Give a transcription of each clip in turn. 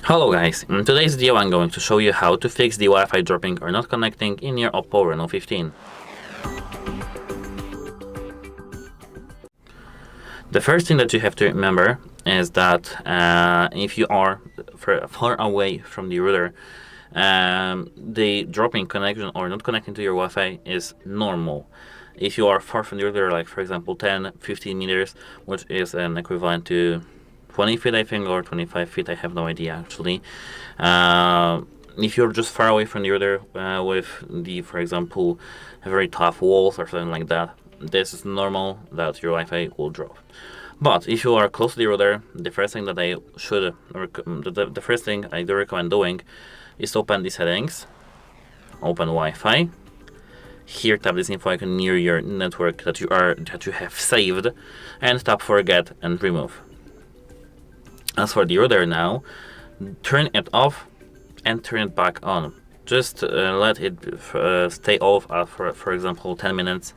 Hello guys, in today's video I'm going to show you how to fix the Wi-Fi dropping or not connecting in your OPPO Reno 15. The first thing that you have to remember is that if you are far away from the router, the dropping connection or not connecting to your Wi-Fi is normal. If you are far from the router, like for example 10-15 meters, which is an equivalent to 20 feet I think, or 25 feet, I have no idea actually. If you're just far away from the router with the, for example, very tough walls or something like that, this is normal that your Wi-Fi will drop. But if you are close to the router, the first thing that I should, the first thing I do recommend doing is to open the settings, open Wi-Fi. Here tap this info icon near your network that you have saved, and tap forget and remove. As for the router now, turn it off and turn it back on. Just let it stay off for example 10 minutes,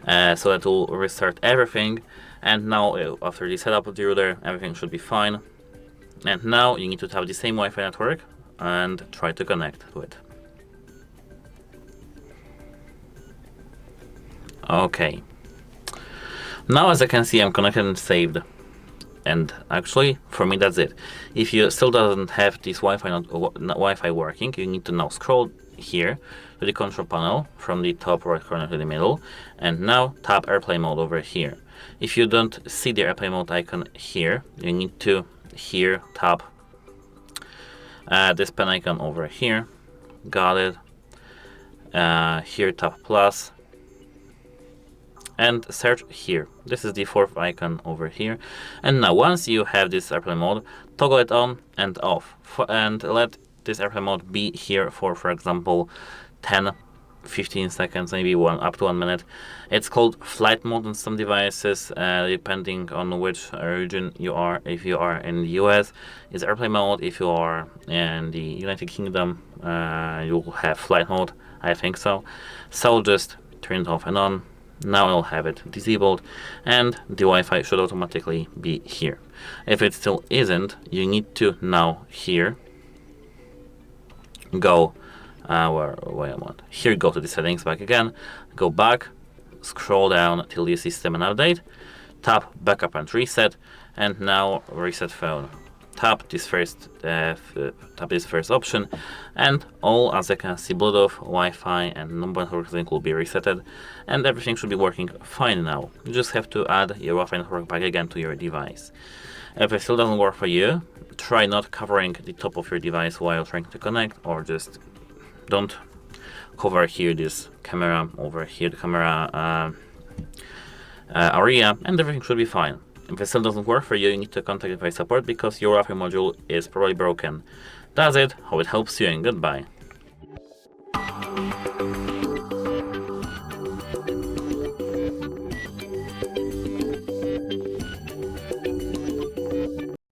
so that will restart everything. And now after the setup of the router, everything should be fine. And now you need to tap the same Wi-Fi network and try to connect to it. Okay. Now as I can see, I'm connected and saved. And actually, for me, that's it. If you still doesn't have this Wi-Fi working, you need to now scroll here to the control panel from the top right corner to the middle, and now tap AirPlay mode over here. If you don't see the AirPlay mode icon here, you need to here tap this pen icon over here. Got it. Here tap plus. And search here. This is the fourth icon over here. And now once you have this AirPlay mode, toggle it on and off. And let this AirPlay mode be here for example 10-15 seconds, maybe up to 1 minute. It's called flight mode on some devices, depending on which region you are. If you are in the US, it's AirPlay mode. If you are in the United Kingdom, you'll have flight mode, I think so. So just turn it off and on. Now I'll have it disabled, and the Wi-Fi should automatically be here. If it still isn't, you need to now here go here, go to the settings back again, go back, scroll down till you see system and update, tap backup and reset, and now reset phone. Tap this first option, and all, as I can see, Bluetooth, Wi-Fi, and non-network link will be resetted, and everything should be working fine now. You just have to add your Wi-Fi network back again to your device. If it still doesn't work for you, try not covering the top of your device while trying to connect, or just don't cover here this camera, over here the camera area, and everything should be fine. If it still doesn't work for you, you need to contact device support because your Wi-Fi module is probably broken. That's it, hope it helps you, and goodbye.